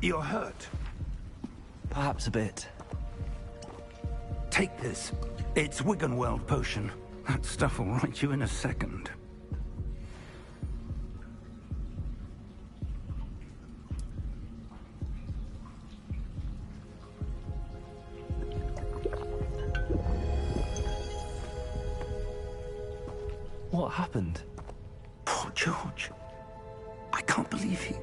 You're hurt. Perhaps a bit. Take this. It's Wiggenweld potion. That stuff will right you in a second. What happened? Poor George. I can't believe he...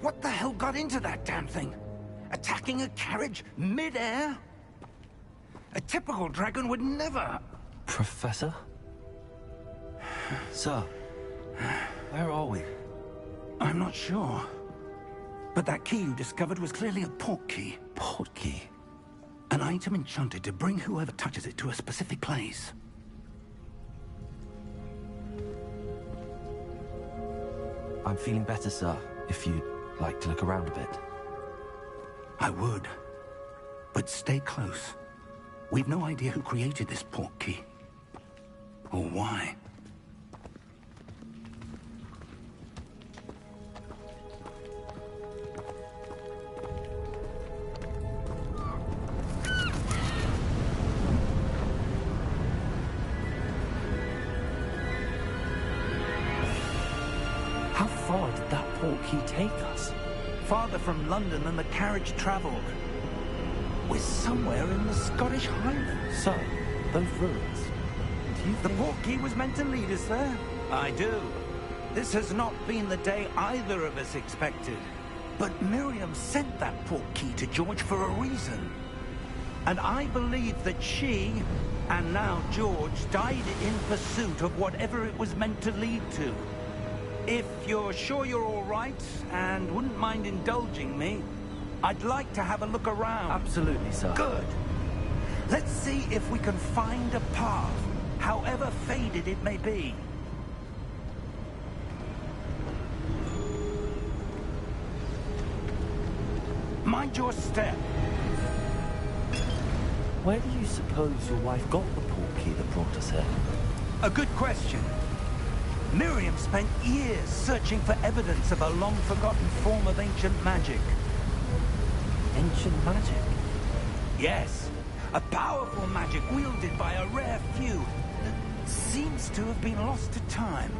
What the hell got into that damn thing? Attacking a carriage mid-air? A typical dragon would never... Professor? Sir, where are we? I'm not sure. But that key you discovered was clearly a port key. Port key? An item enchanted to bring whoever touches it to a specific place. I'm feeling better, sir, if you'd like to look around a bit. I would. But stay close. We've no idea who created this port key. Or why. How far did that port key take us? Farther from London than the carriage travelled. We're somewhere in the Scottish Highlands. Sir, those ruins. Do you The think... port key was meant to lead us there? I do. This has not been the day either of us expected. But Miriam sent that port key to George for a reason. And I believe that she, and now George, died in pursuit of whatever it was meant to lead to. If you're sure you're all right, and wouldn't mind indulging me, I'd like to have a look around. Absolutely, sir. Good. Let's see if we can find a path, however faded it may be. Mind your step. Where do you suppose your wife got the port key that brought us here? A good question. Miriam spent years searching for evidence of a long-forgotten form of ancient magic. Ancient magic? Yes, a powerful magic wielded by a rare few that seems to have been lost to time.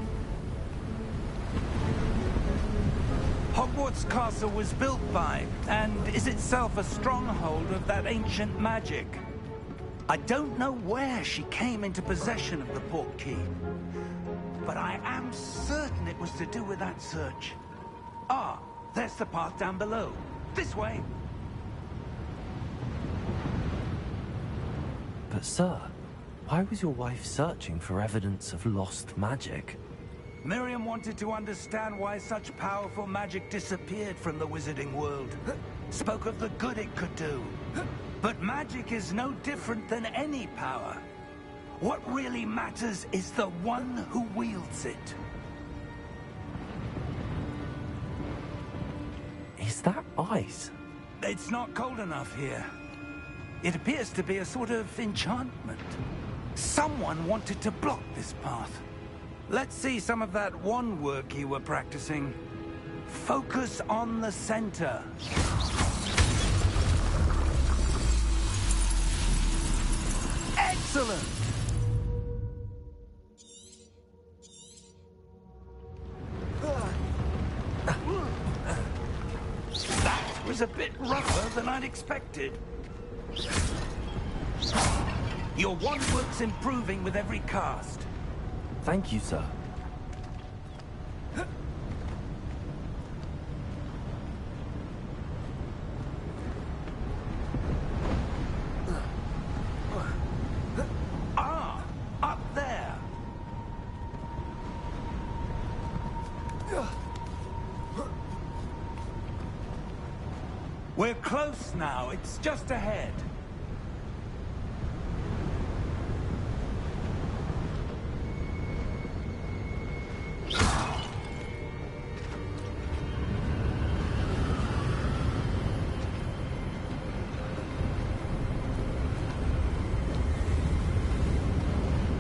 Hogwarts Castle was built by, and is itself a stronghold of that ancient magic. I don't know where she came into possession of the port key, but I am certain it was to do with that search. Ah, there's the path down below. This way. But sir, why was your wife searching for evidence of lost magic? Miriam wanted to understand why such powerful magic disappeared from the wizarding world. Spoke of the good it could do. But magic is no different than any power. What really matters is the one who wields it. Is that ice? It's not cold enough here. It appears to be a sort of enchantment. Someone wanted to block this path. Let's see some of that wand work you were practicing. Focus on the center. Excellent! That was a bit rougher than I'd expected. Your wand work's improving with every cast. Thank you, sir. Ah, up there. We're close now. It's just ahead.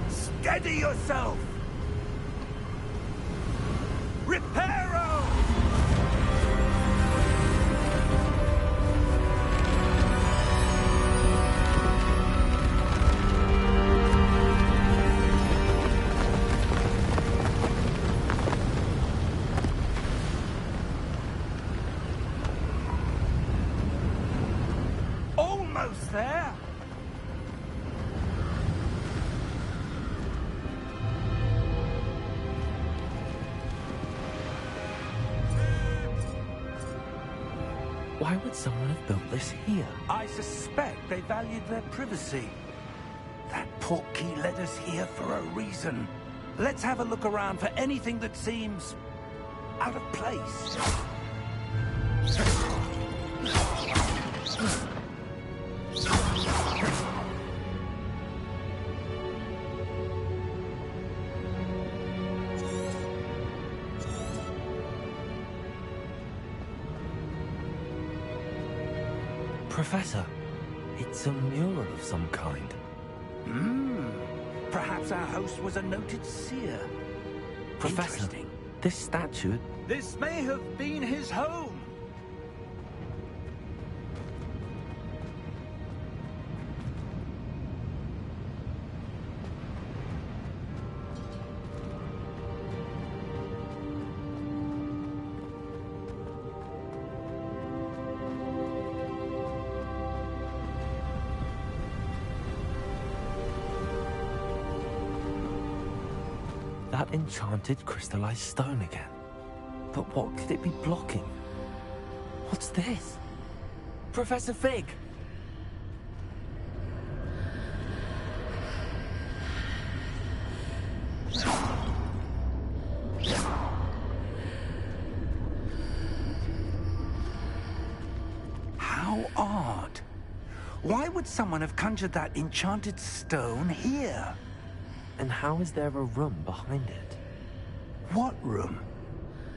Steady yourself! Reparo! close there. Why would someone have built this here? I suspect they valued their privacy. That portkey led us here for a reason. Let's have a look around for anything that seems out of place. Professor, it's a mural of some kind. Perhaps our host was a noted seer. Professor, Interesting. this statue... This may have been his home. That enchanted crystallized stone again. But what could it be blocking? What's this? Professor Fig! How odd. Why would someone have conjured that enchanted stone here? And how is there a room behind it? What room?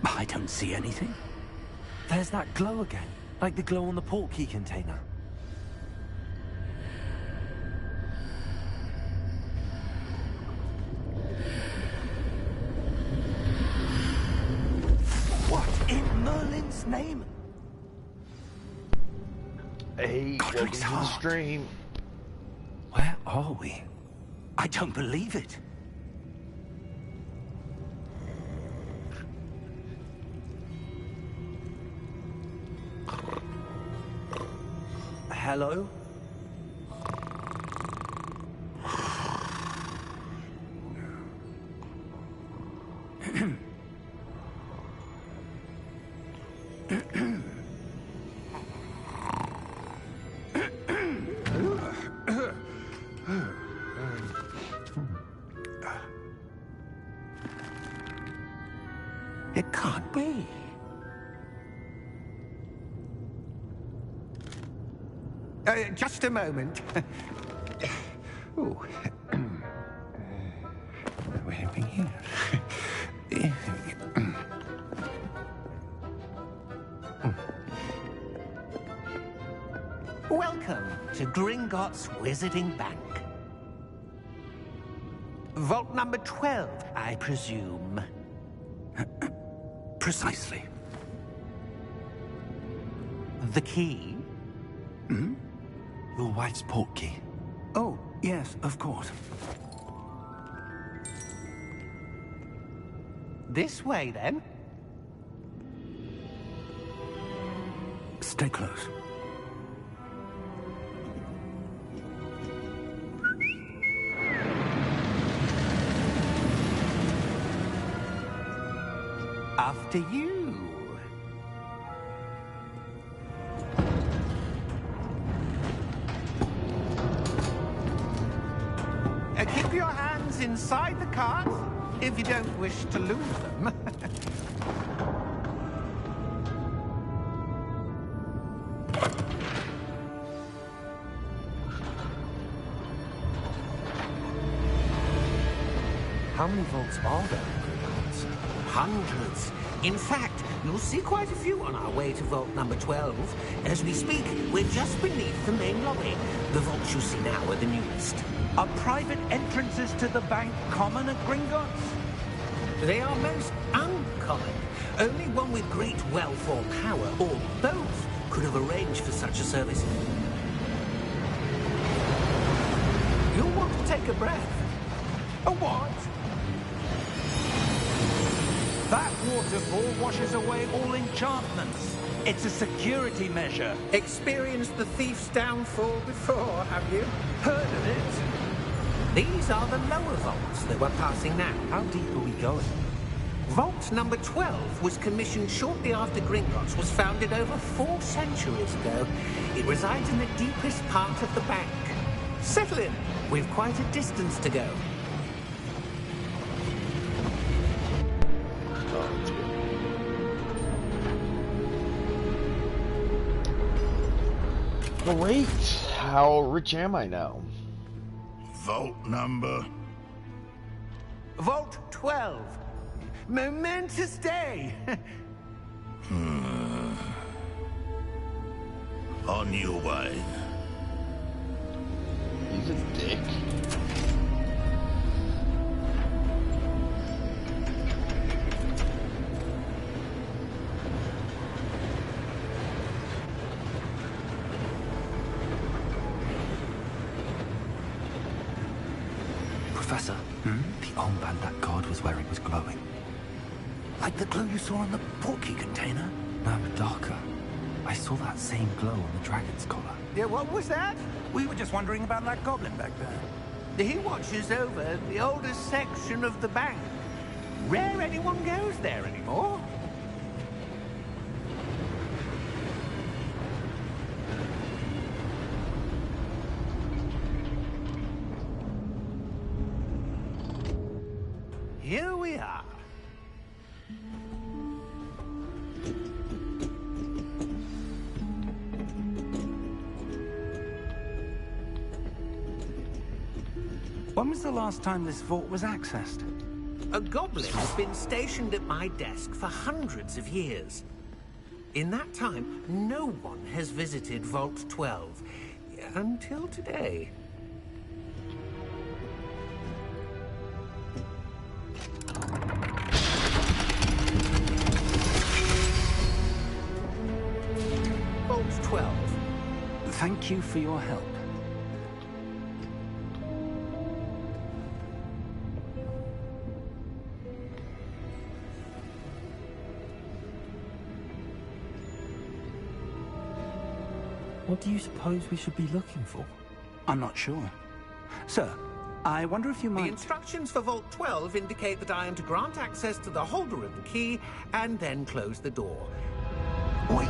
I don't see anything. There's that glow again, like the glow on the portkey container. What in Merlin's name? Hey, welcome Godric's to the heart. stream. Where are we? I don't believe it. Hello? It can't be. Just a moment. Oh. Where are we here? Welcome to Gringotts Wizarding Bank. Vault number 12, I presume. Precisely. The key? Your wife's portkey. Oh, yes, of course. This way, then. Stay close. After you. Keep your hands inside the cart if you don't wish to lose them. How many vaults are there in Gringotts? Hundreds. In fact, you'll see quite a few on our way to vault number 12. As we speak, we're just beneath the main lobby. The vaults you see now are the newest. Are private entrances to the bank common at Gringotts? They are most uncommon. Only one with great wealth or power, or both, could have arranged for such a service. You'll want to take a breath. A what? That waterfall washes away all enchantments. It's a security measure. Experienced the thief's downfall before, have you? Heard of it? These are the lower vaults that we're passing now. How deep are we going? Vault number 12 was commissioned shortly after Gringotts was founded over 4 centuries ago. It resides in the deepest part of the bank. Settle in. We've quite a distance to go. Great! How rich am I now? Vault number? Vault 12. Momentous day. On your way. He's a dick. Professor, the armband that guard was wearing was glowing. Like the glow you saw on the portkey container? No, darker. I saw that same glow on the dragon's collar. Yeah, what was that? We were just wondering about that goblin back there. He watches over the oldest section of the bank. Rare anyone goes there anymore. Here we are. When was the last time this vault was accessed? A goblin has been stationed at my desk for hundreds of years. In that time, no one has visited Vault 12. Until today. Vault 12. Thank you for your help. What do you suppose we should be looking for? I'm not sure. Sir, I wonder if you The might... instructions for Vault 12 indicate that I am to grant access to the holder of the key and then close the door. Wait.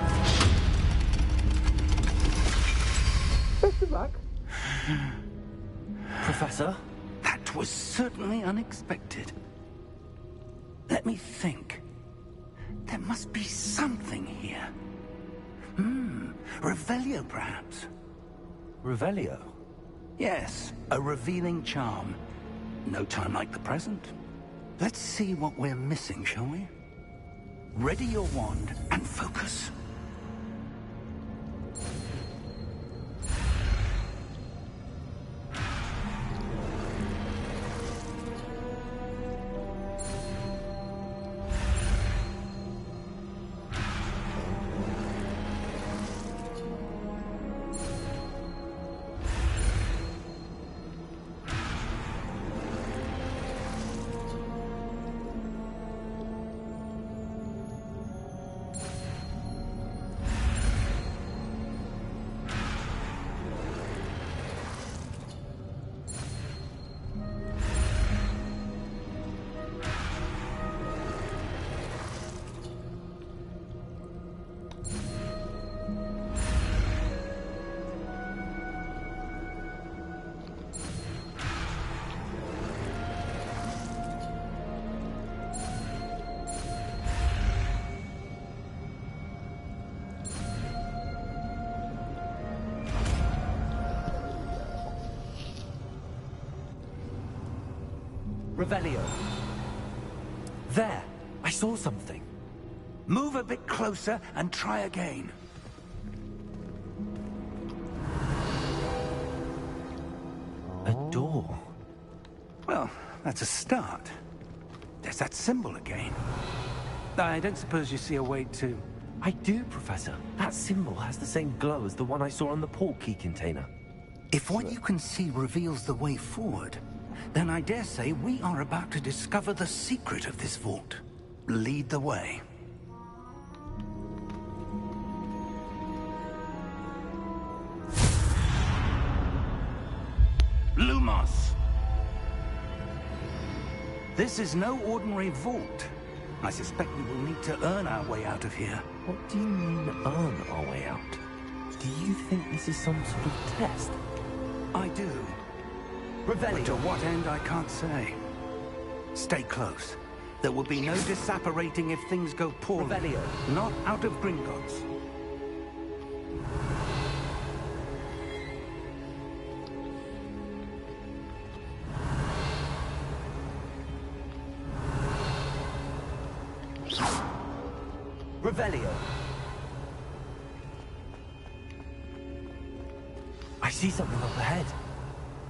Best of luck. Professor? That was certainly unexpected. Let me think. There must be something here. Revelio, perhaps? Revelio? Yes, a revealing charm. No time like the present. Let's see what we're missing, shall we? Ready your wand and focus. Revelio. There! I saw something. Move a bit closer and try again. A door. Well, that's a start. There's that symbol again. I don't suppose you see a way to... I do, Professor. That symbol has the same glow as the one I saw on the portkey container. If what you can see reveals the way forward, then I dare say we are about to discover the secret of this vault. Lead the way. Lumos! This is no ordinary vault. I suspect we will need to earn our way out of here. What do you mean, earn our way out? Do you think this is some sort of test? I do. But to what end, I can't say. Stay close. There will be no disapparating if things go poorly. Revelio. Not out of Gringotts. Revelio. I see something up ahead.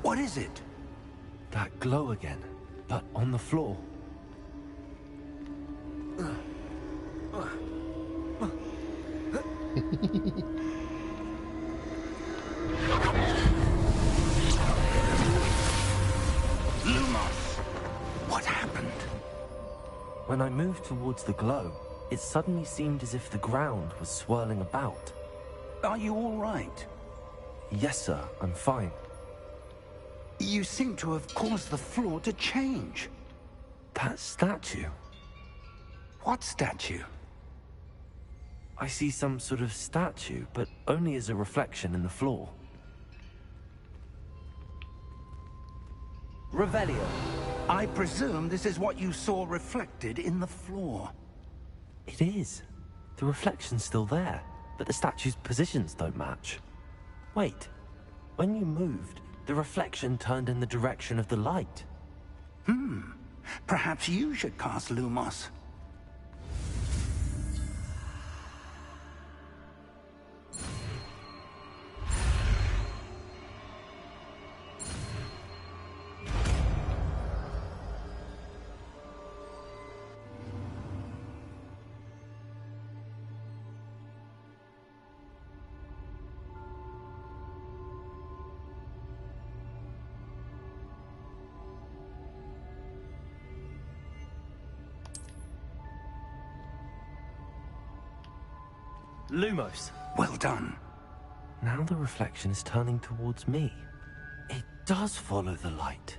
What is it? That glow again, but on the floor. Lumos! What happened? When I moved towards the glow, it suddenly seemed as if the ground was swirling about. Are you all right? Yes, sir, I'm fine. You seem to have caused the floor to change. That statue. What statue? I see some sort of statue, but only as a reflection in the floor. Revelio. I presume this is what you saw reflected in the floor. It is. The reflection's still there, but the statue's positions don't match. Wait. When you moved, the reflection turned in the direction of the light. Perhaps you should cast Lumos. Lumos. Well done. Now the reflection is turning towards me. It does follow the light.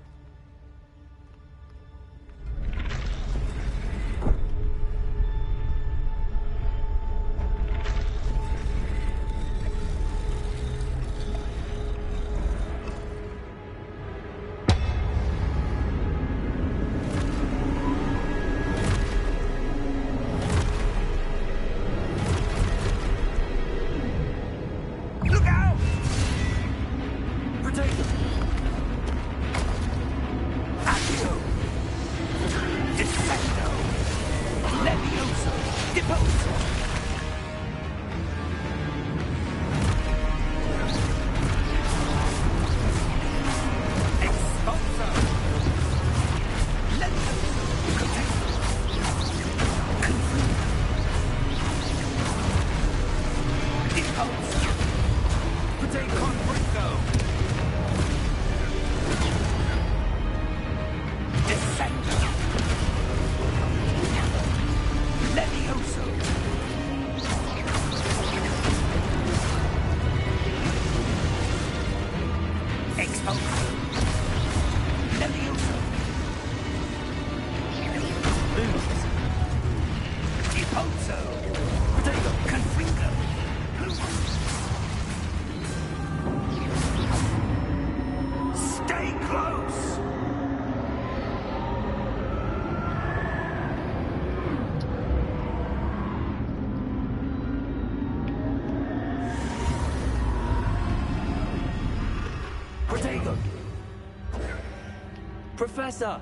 Professor!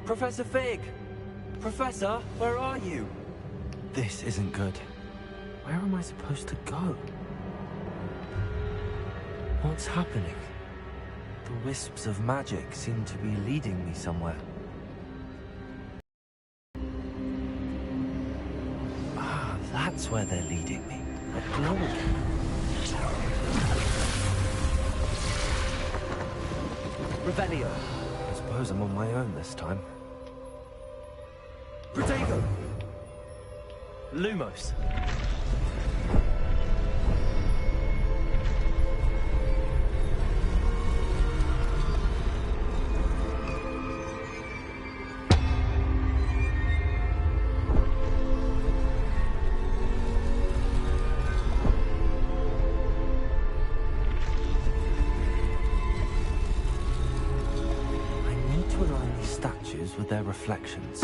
Professor Fig! Professor, where are you? This isn't good. Where am I supposed to go? What's happening? The wisps of magic seem to be leading me somewhere. Ah, that's where they're leading me. A glow again. Revelio. I suppose I'm on my own this time. Protego! Lumos. with their reflections.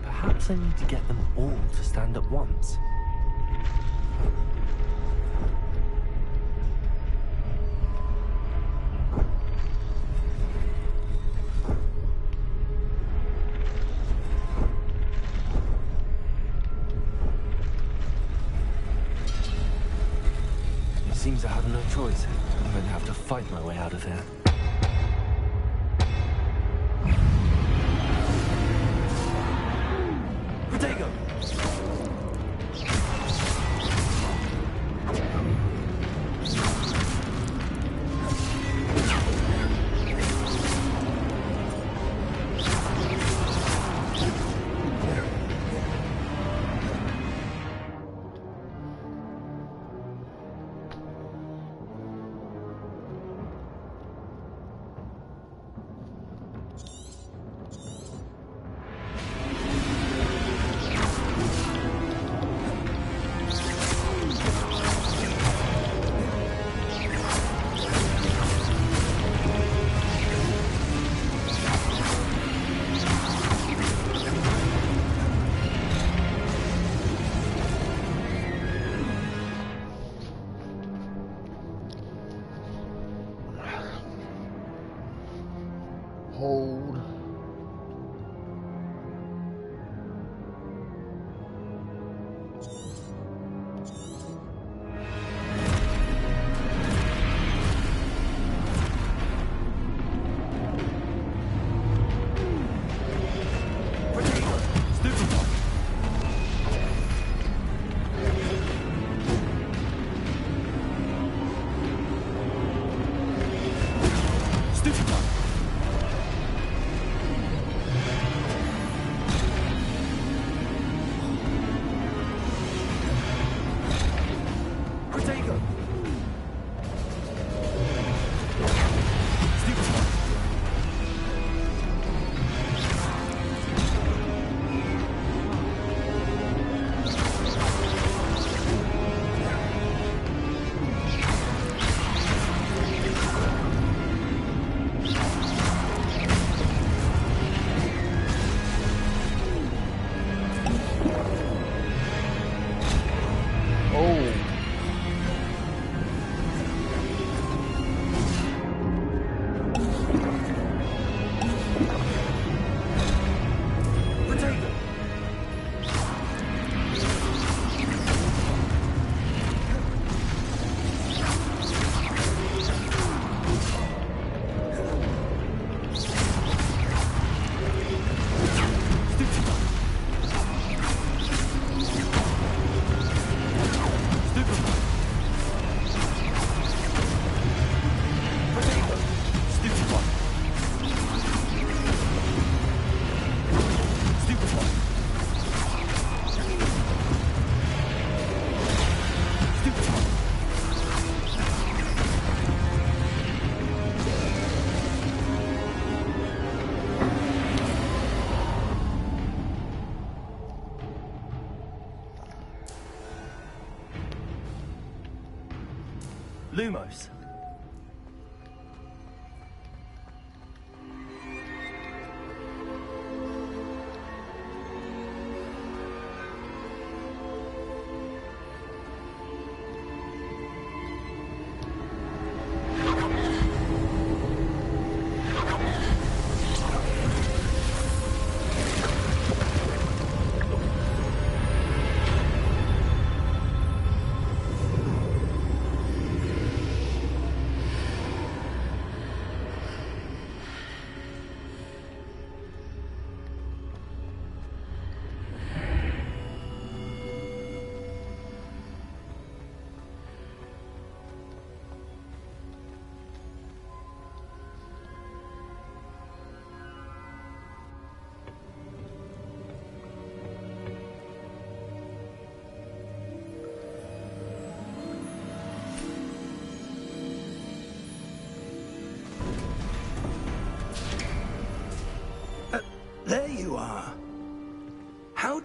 Perhaps I need to get them all to stand at once. It seems I have no choice. I'm going to have to fight my way out of here. Protego! Hold. Lumos.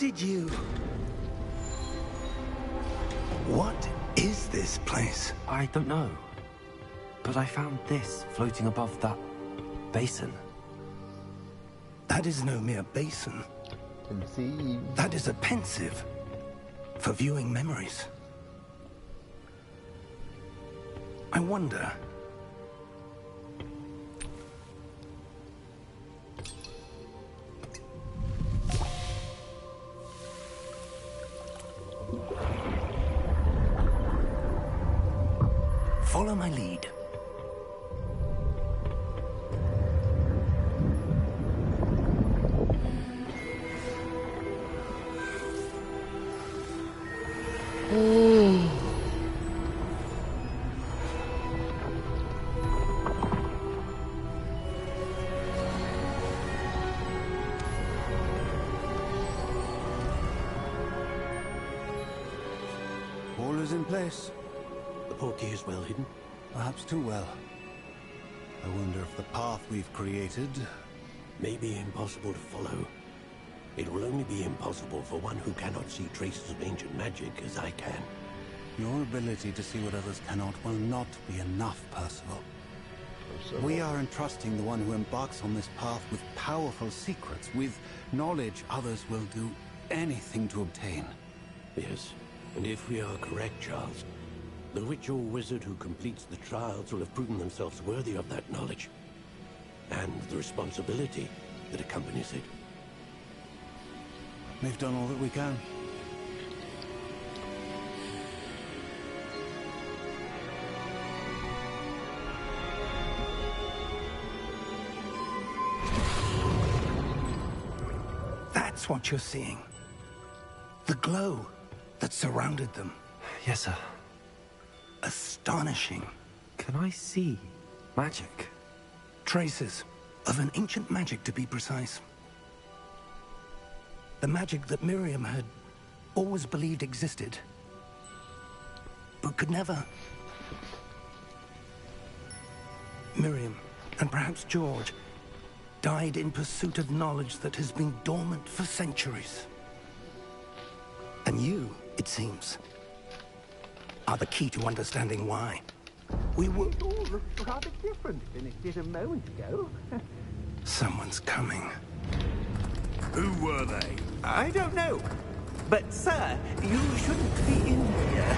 did you... What is this place? I don't know. But I found this floating above that basin. That is no mere basin. Conceived. That is a pensive for viewing memories. I wonder... Follow my lead. All is in place. The portkey is well hidden. Perhaps too well. I wonder if the path we've created... May be impossible to follow. It will only be impossible for one who cannot see traces of ancient magic as I can. Your ability to see what others cannot will not be enough, Percival. We are entrusting the one who embarks on this path with powerful secrets, with knowledge others will do anything to obtain. Yes, and if we are correct, Charles, the witch or wizard who completes the trials will have proven themselves worthy of that knowledge, and the responsibility that accompanies it. We've done all that we can. That's what you're seeing. The glow that surrounded them. Yes, sir. Astonishing. Can I see magic? Traces of an ancient magic, to be precise. The magic that Miriam had always believed existed, but could never. Miriam, and perhaps George, died in pursuit of knowledge that has been dormant for centuries. And you, it seems, are the key to understanding why. We were... It all looks rather different than it did a moment ago. Someone's coming. Who were they? I don't know. But, sir, you shouldn't be in here.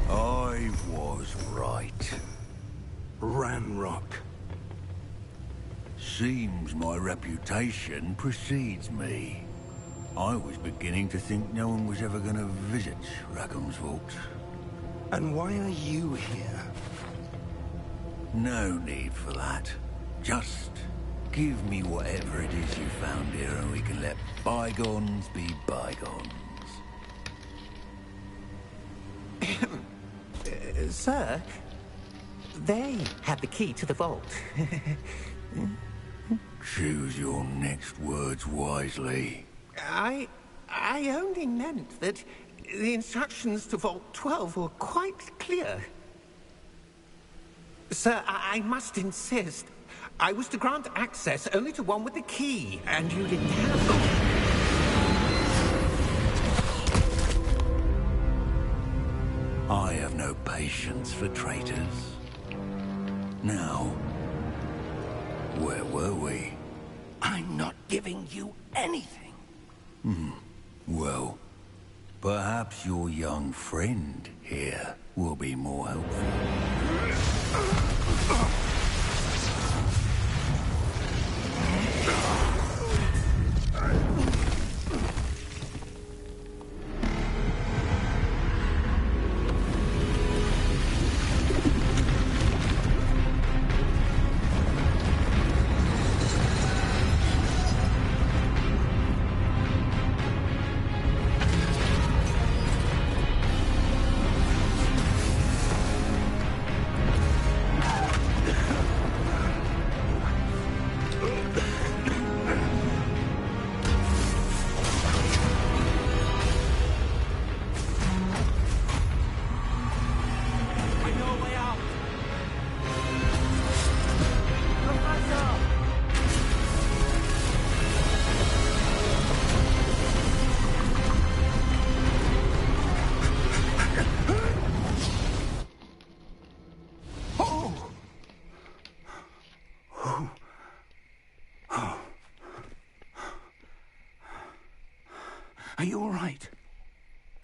I was right. Ramrock. Seems my reputation precedes me. I was beginning to think no one was ever going to visit Rackham's vault. And why are you here? No need for that. Just give me whatever it is you found here and we can let bygones be bygones. Sir, they had the key to the vault. Choose your next words wisely. I only meant that the instructions to Vault 12 were quite clear. Sir, I must insist. I was to grant access only to one with the key, and you didn't have it. I have no patience for traitors. Now, where were we? I'm not giving you anything. Well, perhaps your young friend here will be more helpful.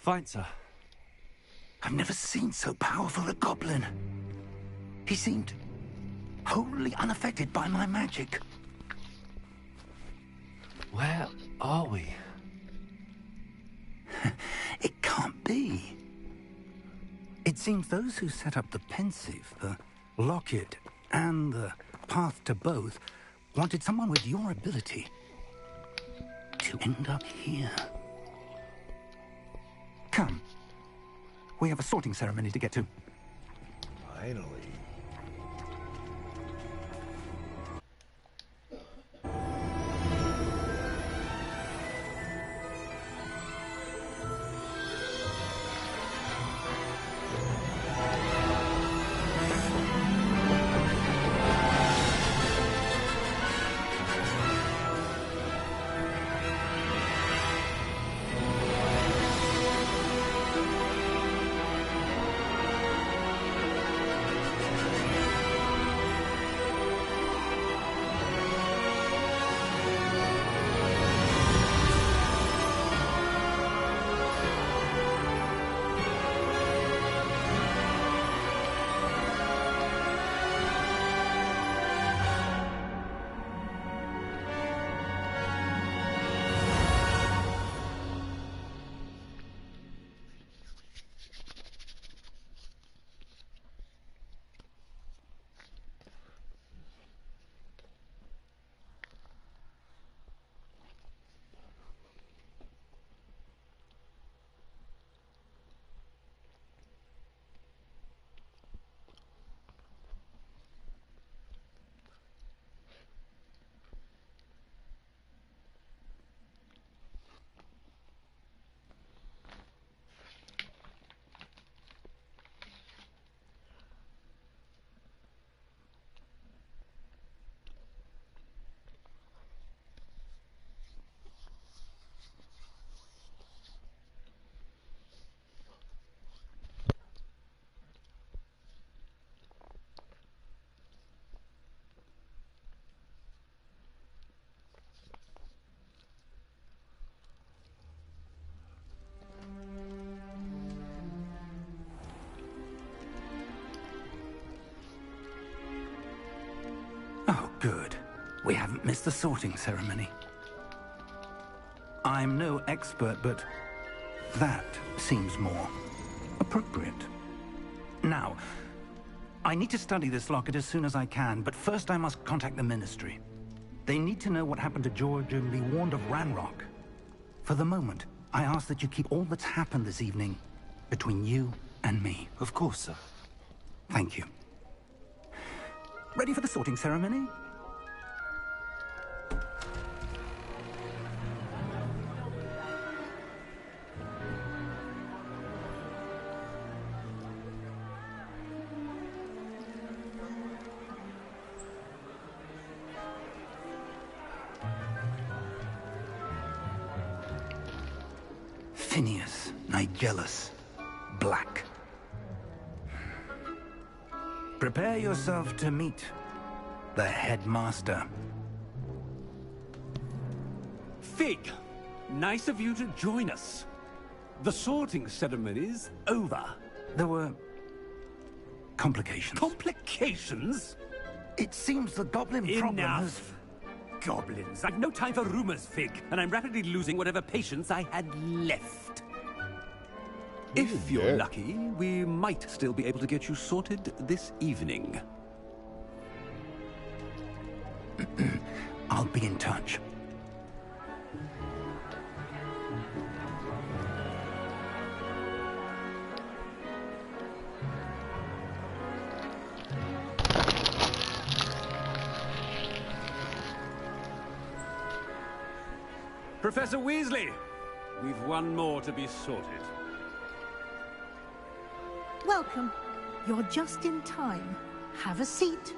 Fine, sir. I've never seen so powerful a goblin. He seemed wholly unaffected by my magic. Where are we? It can't be. It seems those who set up the pensive, the locket, and the path to both wanted someone with your ability to end up here. Come. We have a sorting ceremony to get to. Finally. Oh, good. We haven't missed the sorting ceremony. I'm no expert, but that seems more appropriate. Now, I need to study this locket as soon as I can, but first I must contact the Ministry. They need to know what happened to George and be warned of Ranrock. For the moment, I ask that you keep all that's happened this evening between you and me. Of course, sir. Thank you. Ready for the sorting ceremony? Phineas, Nigellus, Black. Prepare yourself to meet the headmaster. Fig, nice of you to join us. The sorting ceremony's over. There were complications. Complications? It seems the goblin problem has... Enough. Goblins. I've no time for rumors, Fig, and I'm rapidly losing whatever patience I had left. If you're lucky, we might still be able to get you sorted this evening. I'll be in touch. Professor Weasley, we've one more to be sorted. Welcome. You're just in time. Have a seat.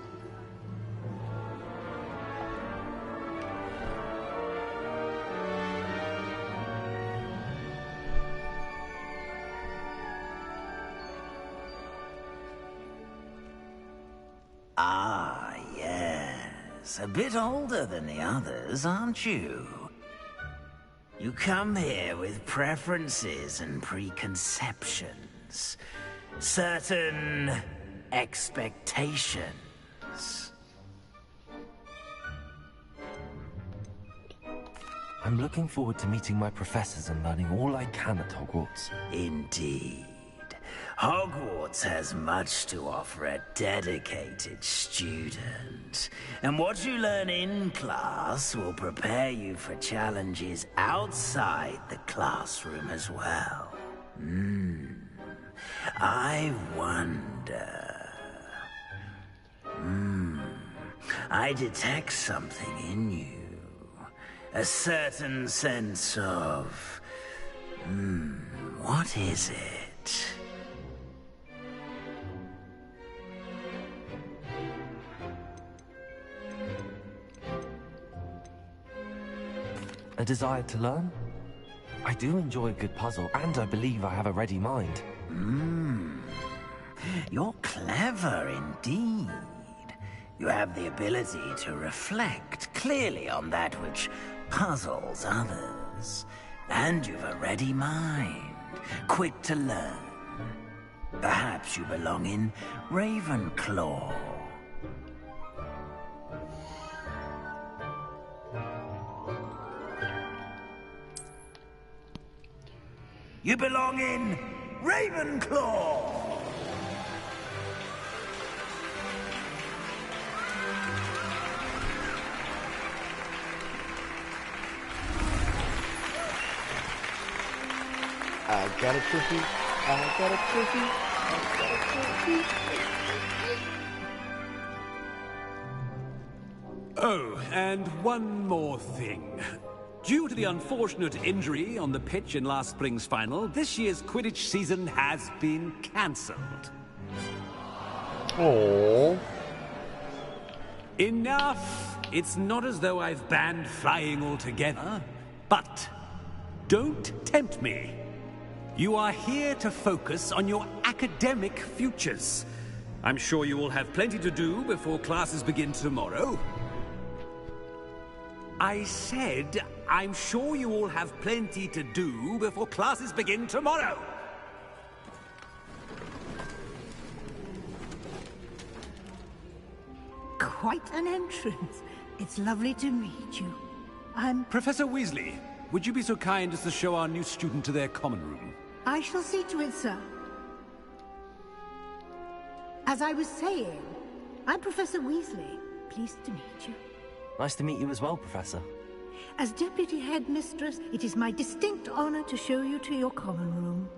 Ah, yes. A bit older than the others, aren't you? You come here with preferences and preconceptions. Certain expectations. I'm looking forward to meeting my professors and learning all I can at Hogwarts. Indeed. Hogwarts has much to offer a dedicated student. And what you learn in class will prepare you for challenges outside the classroom as well. I wonder... I detect something in you. A certain sense of... what is it? A desire to learn? I do enjoy a good puzzle, and I believe I have a ready mind. You're clever indeed. You have the ability to reflect clearly on that which puzzles others. And you've a ready mind, quick to learn. Perhaps you belong in Ravenclaw. You belong in Ravenclaw! I got a trophy. I got a trophy. I got a trophy. Oh, and one more thing. Due to the unfortunate injury on the pitch in last spring's final, this year's Quidditch season has been cancelled. Oh. Enough! It's not as though I've banned flying altogether, but don't tempt me. You are here to focus on your academic futures. I'm sure you will have plenty to do before classes begin tomorrow. I said, I'm sure you all have plenty to do before classes begin tomorrow. Quite an entrance. It's lovely to meet you. Professor Weasley, would you be so kind as to show our new student to their common room? I shall see to it, sir. As I was saying, I'm Professor Weasley. Pleased to meet you. Nice to meet you as well, Professor. As Deputy Headmistress, it is my distinct honor to show you to your common room.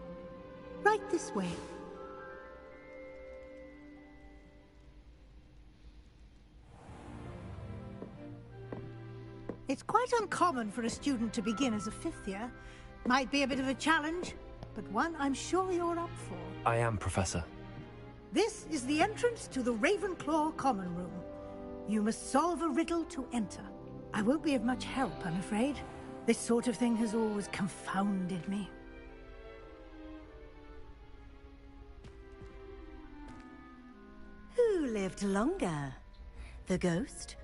Right this way. It's quite uncommon for a student to begin as a fifth year. Might be a bit of a challenge, but one I'm sure you're up for. I am, Professor. This is the entrance to the Ravenclaw common room. You must solve a riddle to enter. I won't be of much help, I'm afraid. This sort of thing has always confounded me. Who lived longer? The ghost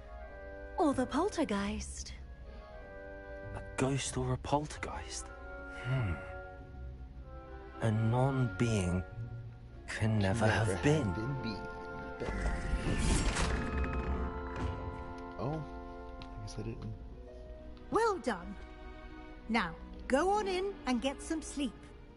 or the poltergeist? A ghost or a poltergeist? A non-being can never have been. Oh, I guess I didn't. Well done. Now, go on in and get some sleep.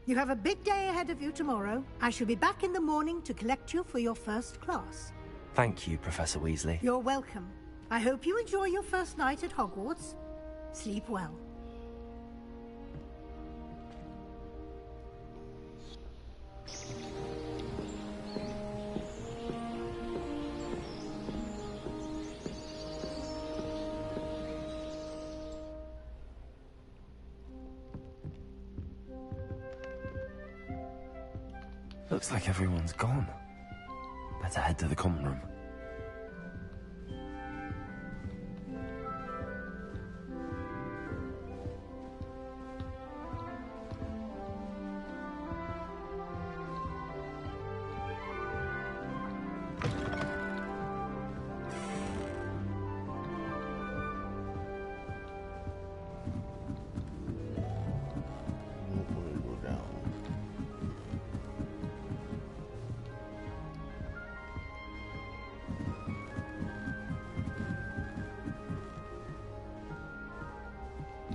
You have a big day ahead of you tomorrow. I shall be back in the morning to collect you for your first class. Thank you, Professor Weasley. You're welcome. I hope you enjoy your first night at Hogwarts. Sleep well. Looks like everyone's gone. Better head to the common room.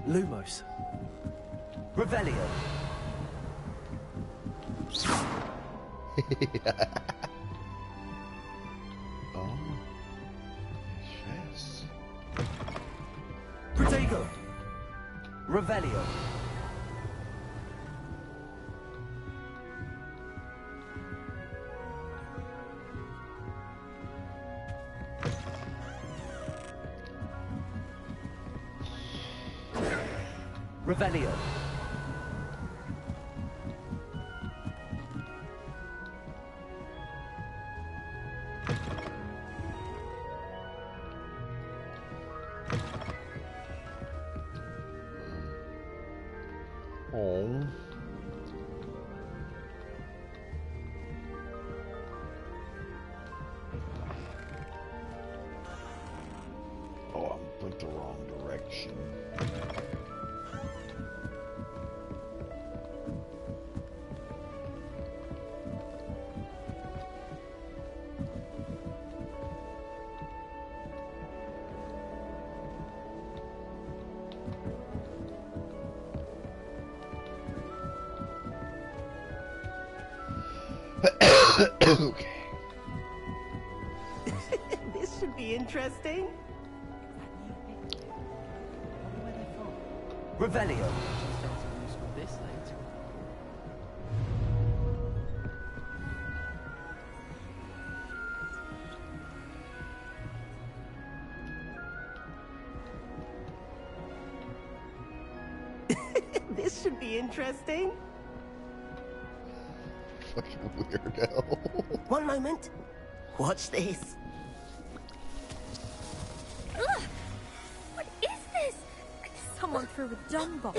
Lumos. Revelio. Oh. Yes. Protego. Revelio. Revelio. Oh. Oh, I went the wrong direction. Okay. This should be interesting. Revelio. This should be interesting. Fucking weirdo. One moment. Watch this. Ugh! What is this? Someone threw a dung bomb.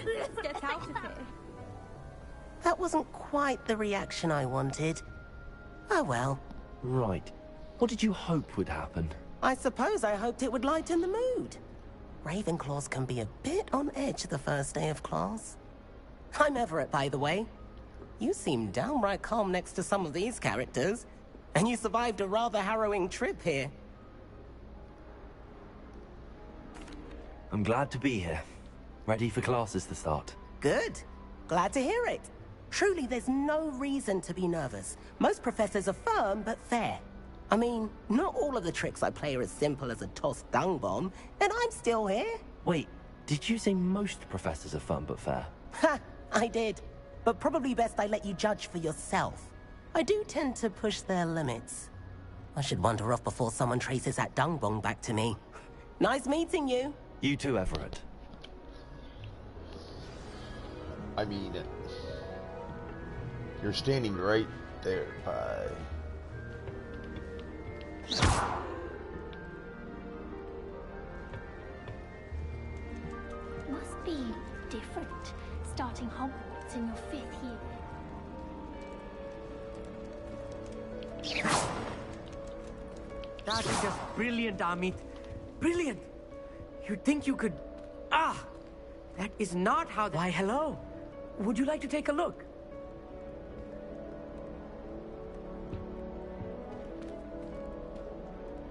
Let's get out of here. That wasn't quite the reaction I wanted. Oh well. Right. What did you hope would happen? I suppose I hoped it would lighten the mood. Ravenclaws can be a bit on edge the first day of class. I'm Everett, by the way. You seem downright calm next to some of these characters. And you survived a rather harrowing trip here. I'm glad to be here. Ready for classes to start. Good. Glad to hear it. Truly, there's no reason to be nervous. Most professors are firm but fair. I mean, not all of the tricks I play are as simple as a tossed dung bomb, and I'm still here. Wait, did you say most professors are fun but fair? Ha! I did. But probably best I let you judge for yourself. I do tend to push their limits. I should wander off before someone traces that dung bomb back to me. Nice meeting you. You too, Everett. I mean, you're standing right there, Pi. Must be different, starting Hogwarts in your 5th year. That is just brilliant, Amit. Brilliant! You'd think you could... Ah! That is not how... Why, hello. Would you like to take a look?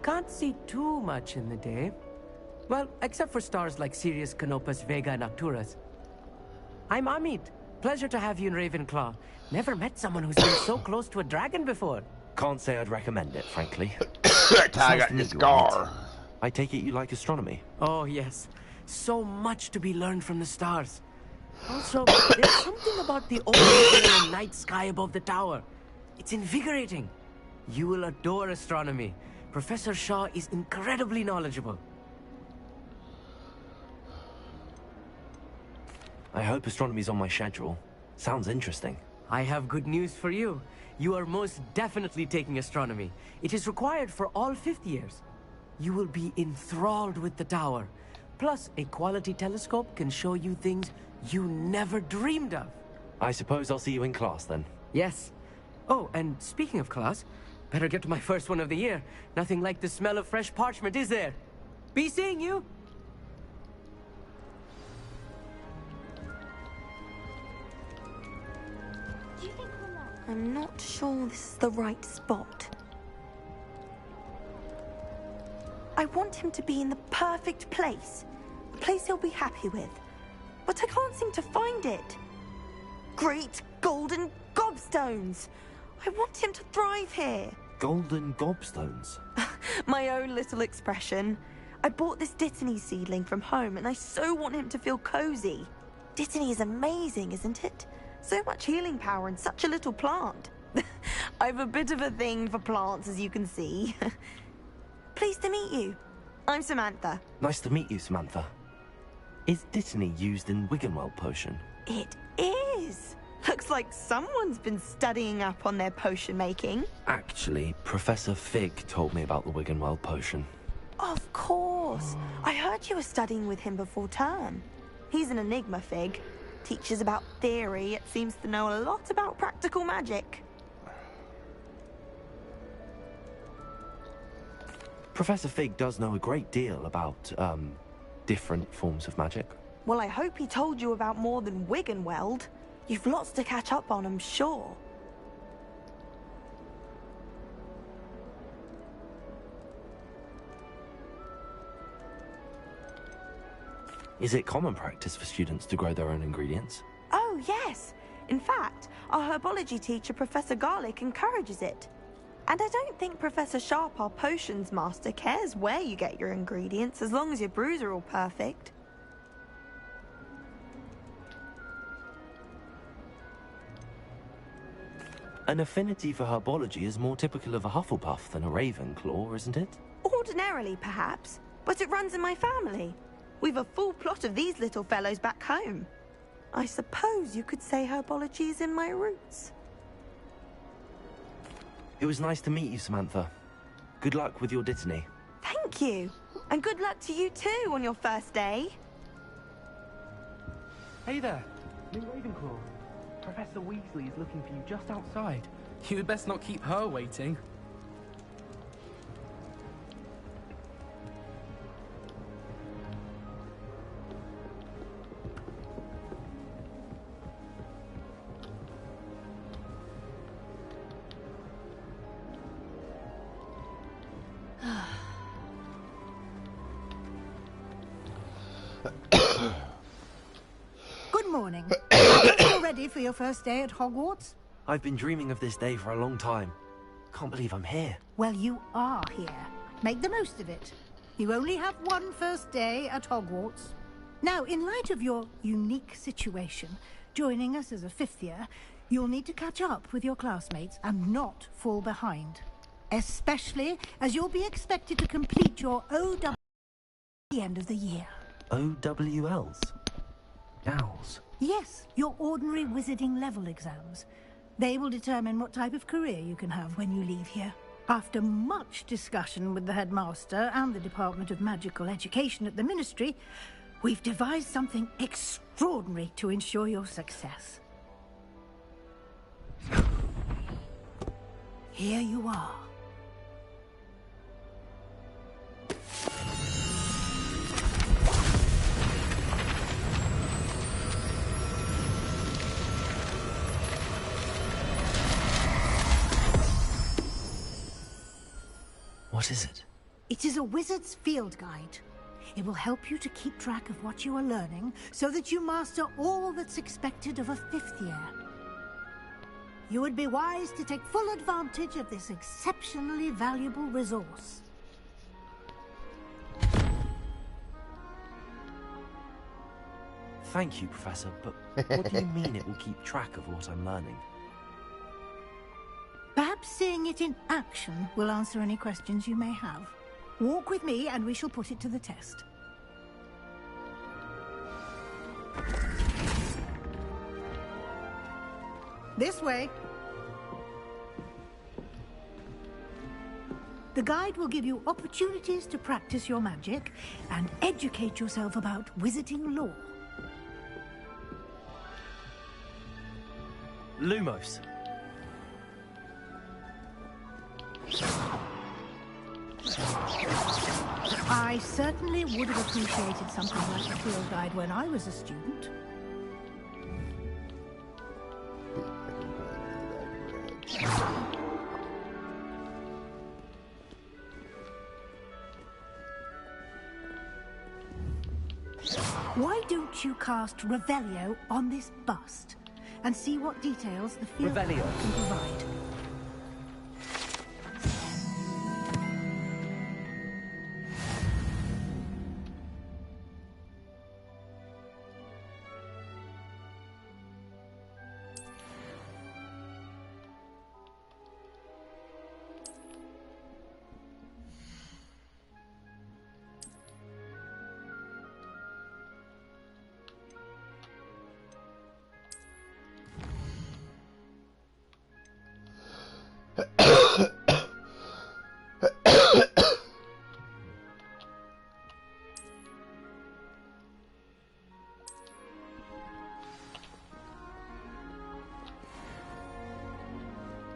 Can't see too much in the day. Well, except for stars like Sirius, Canopus, Vega, and Arcturus. I'm Amit. Pleasure to have you in Ravenclaw. Never met someone who's been so close to a dragon before. Can't say I'd recommend it, frankly. I got your scar. I take it you like astronomy? Oh, yes. So much to be learned from the stars. Also, there's something about the open and night sky above the tower. It's invigorating. You will adore astronomy. Professor Shaw is incredibly knowledgeable. I hope astronomy's on my schedule. Sounds interesting. I have good news for you. You are most definitely taking astronomy. It is required for all 5th years. You will be enthralled with the tower. Plus, a quality telescope can show you things you never dreamed of. I suppose I'll see you in class then. Yes. Oh, and speaking of class, better get to my first one of the year. Nothing like the smell of fresh parchment, is there? Be seeing you! I'm not sure this is the right spot. I want him to be in the perfect place. A place he'll be happy with. But I can't seem to find it. Great golden gobstones! I want him to thrive here. Golden gobstones? My own little expression. I bought this Dittany seedling from home and I so want him to feel cozy. Dittany is amazing, isn't it? So much healing power in such a little plant. I've a bit of a thing for plants, as you can see. Pleased to meet you. I'm Samantha. Nice to meet you, Samantha. Is Dittany used in Wiggenweld potion? It is. Looks like someone's been studying up on their potion making. Actually, Professor Fig told me about the Wiggenweld potion. Of course. I heard you were studying with him before term. He's an enigma, Fig. Teaches about theory, yet seems to know a lot about practical magic. Professor Fig does know a great deal about, different forms of magic. Well, I hope he told you about more than Wiggenweld. You've lots to catch up on, I'm sure. Is it common practice for students to grow their own ingredients? Oh, yes. In fact, our herbology teacher, Professor Garlick, encourages it. And I don't think Professor Sharp, our potions master, cares where you get your ingredients, as long as your brews are all perfect. An affinity for herbology is more typical of a Hufflepuff than a Ravenclaw, isn't it? Ordinarily, perhaps, but it runs in my family. We've a full plot of these little fellows back home. I suppose you could say herbology is in my roots. It was nice to meet you, Samantha. Good luck with your Dittany. Thank you. And good luck to you too on your first day. Hey there, new Ravenclaw. Professor Weasley is looking for you just outside. You'd best not keep her waiting. Good morning. Are you all ready for your first day at Hogwarts? I've been dreaming of this day for a long time. Can't believe I'm here. Well, you are here. Make the most of it. You only have one first day at Hogwarts. Now, in light of your unique situation, joining us as a fifth year, you'll need to catch up with your classmates and not fall behind. Especially as you'll be expected to complete your OW at the end of the year. OWLs? Owls? Yes, your ordinary wizarding level exams. They will determine what type of career you can have when you leave here. After much discussion with the headmaster and the Department of Magical Education at the Ministry, we've devised something extraordinary to ensure your success. Here you are. What is it? It is a wizard's field guide. It will help you to keep track of what you are learning so that you master all that's expected of a fifth year. You would be wise to take full advantage of this exceptionally valuable resource. Thank you, Professor, but what do you mean it will keep track of what I'm learning? Perhaps seeing it in action will answer any questions you may have. Walk with me and we shall put it to the test. This way. The guide will give you opportunities to practice your magic and educate yourself about wizarding lore. Lumos. I certainly would have appreciated something like a field guide when I was a student. don't you cast Revelio on this bust and see what details the field Revelio can provide?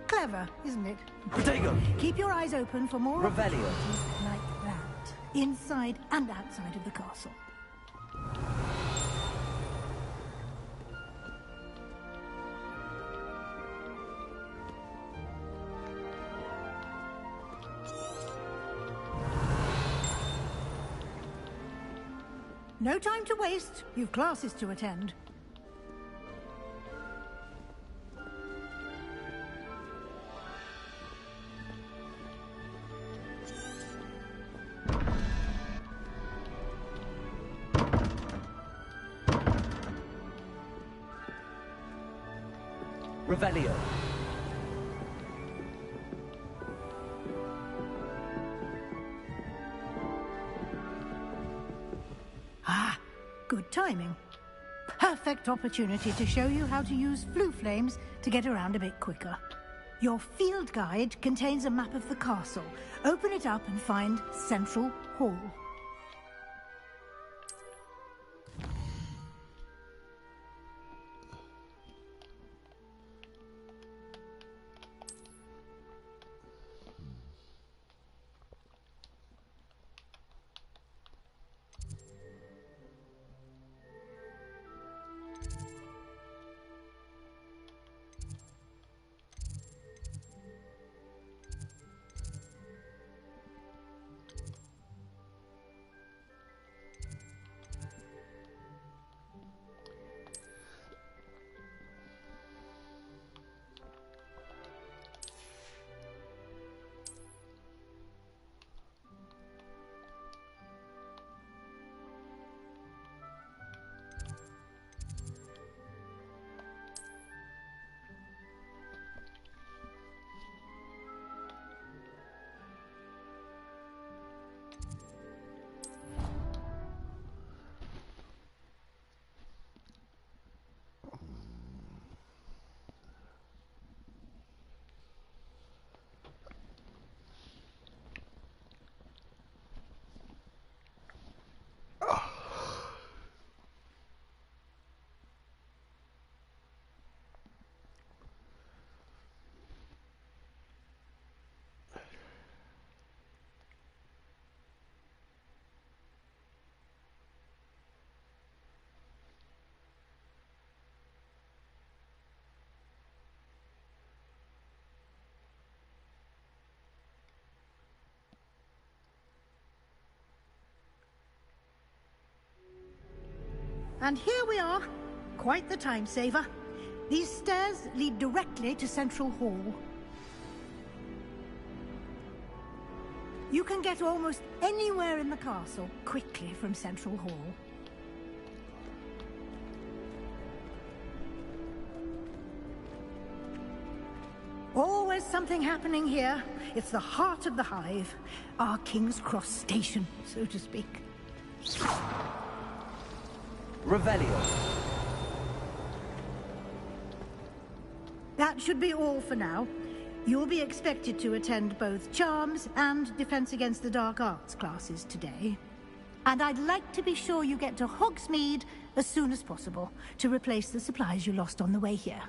Clever, isn't it? Protego! Keep your eyes open for more Revelio. opportunities like that, inside and outside of the castle. No time to waste. You've classes to attend. Revelio. Ah, good timing. Perfect opportunity to show you how to use flue flames to get around a bit quicker. Your field guide contains a map of the castle. Open it up and find Central Hall. And here we are. Quite the time saver. These stairs lead directly to Central Hall. You can get almost anywhere in the castle quickly from Central Hall. Always something happening here. It's the heart of the hive. Our King's Cross station, so to speak. Revelio. That should be all for now. You'll be expected to attend both Charms and Defense Against the Dark Arts classes today. And I'd like to be sure you get to Hogsmeade as soon as possible to replace the supplies you lost on the way here.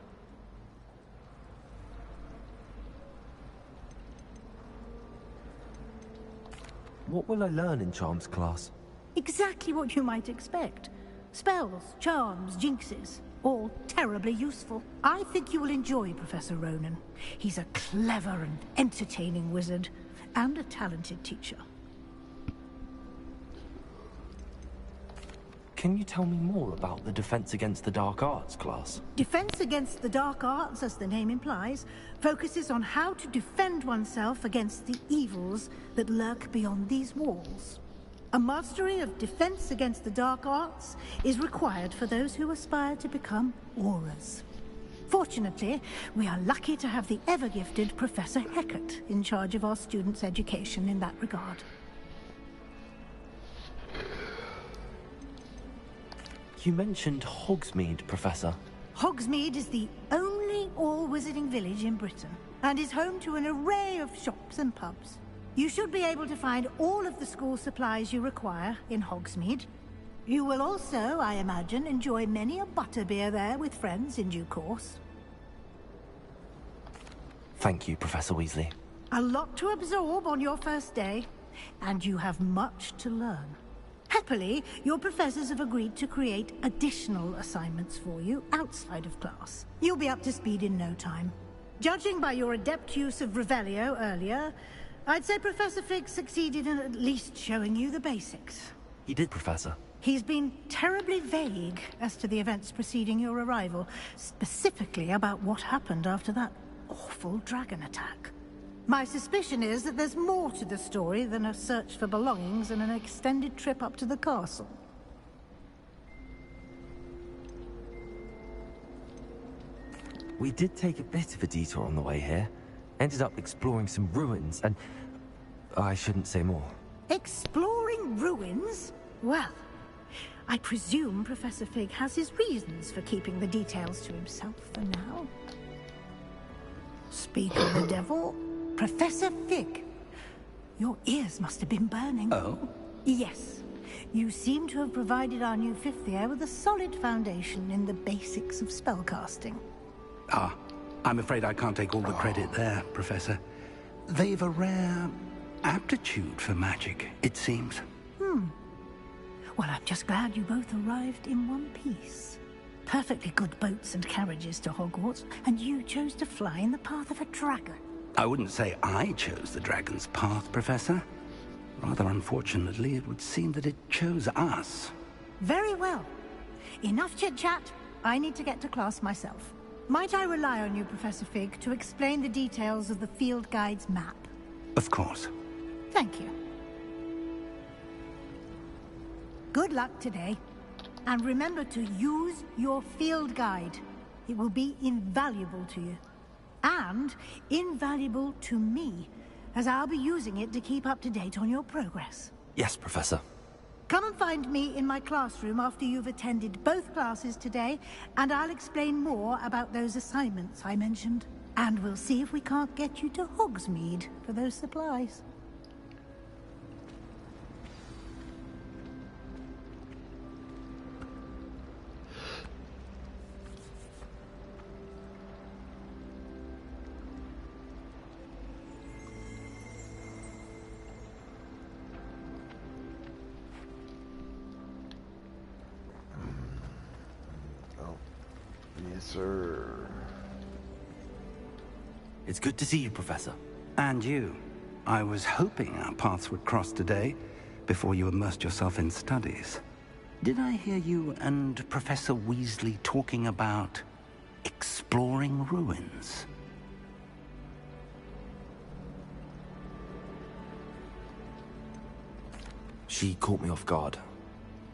What will I learn in Charms class? Exactly what you might expect. Spells, charms, jinxes, all terribly useful. I think you will enjoy Professor Ronan. He's a clever and entertaining wizard, and a talented teacher. Can you tell me more about the Defense Against the Dark Arts class? Defense Against the Dark Arts, as the name implies, focuses on how to defend oneself against the evils that lurk beyond these walls. A mastery of Defense Against the Dark Arts is required for those who aspire to become Aurors. Fortunately, we are lucky to have the ever-gifted Professor Hecat in charge of our students' education in that regard. You mentioned Hogsmeade, Professor. Hogsmeade is the only all-wizarding village in Britain, and is home to an array of shops and pubs. You should be able to find all of the school supplies you require in Hogsmeade. You will also, I imagine, enjoy many a butterbeer there with friends in due course. Thank you, Professor Weasley. A lot to absorb on your first day, and you have much to learn. Happily, your professors have agreed to create additional assignments for you outside of class. You'll be up to speed in no time. Judging by your adept use of Revelio earlier, I'd say Professor Fig succeeded in at least showing you the basics. He did, Professor. He's been terribly vague as to the events preceding your arrival, specifically about what happened after that awful dragon attack. My suspicion is that there's more to the story than a search for belongings and an extended trip up to the castle. We did take a bit of a detour on the way here. Ended up exploring some ruins and... I shouldn't say more. Exploring ruins? Well, I presume Professor Fig has his reasons for keeping the details to himself for now. Speak of the devil, Professor Fig. Your ears must have been burning. Oh? Yes. You seem to have provided our new fifth year with a solid foundation in the basics of spellcasting. Ah, I'm afraid I can't take all the credit there, Professor. They've a rare aptitude for magic, it seems. Well, I'm just glad you both arrived in one piece. Perfectly good boats and carriages to Hogwarts, and you chose to fly in the path of a dragon. I wouldn't say I chose the dragon's path, Professor. Rather unfortunately, it would seem that it chose us. Very well. Enough chit-chat. I need to get to class myself. Might I rely on you, Professor Fig, to explain the details of the field guide's map? Of course. Thank you. Good luck today. And remember to use your field guide. It will be invaluable to you. And invaluable to me, as I'll be using it to keep up to date on your progress. Yes, Professor. Come and find me in my classroom after you've attended both classes today, and I'll explain more about those assignments I mentioned. And we'll see if we can't get you to Hogsmeade for those supplies. Yes, sir. It's good to see you, Professor. And you. I was hoping our paths would cross today, before you immersed yourself in studies. Did I hear you and Professor Weasley talking about exploring ruins? She caught me off guard.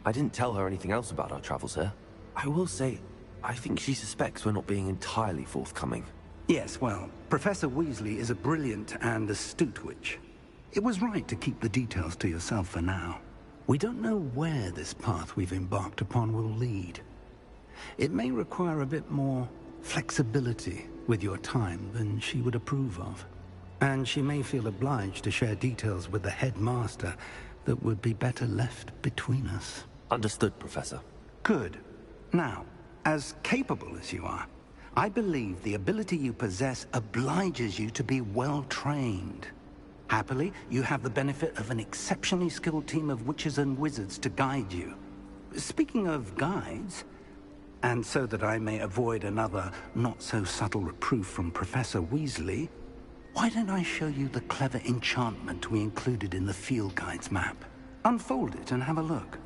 I didn't tell her anything else about our travels here. I will say, I think she suspects we're not being entirely forthcoming. Yes, well, Professor Weasley is a brilliant and astute witch. It was right to keep the details to yourself for now. We don't know where this path we've embarked upon will lead. It may require a bit more flexibility with your time than she would approve of. And she may feel obliged to share details with the headmaster that would be better left between us. Understood, Professor. Good. Now, as capable as you are, I believe the ability you possess obliges you to be well-trained. Happily, you have the benefit of an exceptionally skilled team of witches and wizards to guide you. Speaking of guides, and so that I may avoid another not-so-subtle reproof from Professor Weasley, why don't I show you the clever enchantment we included in the field guide's map? Unfold it and have a look.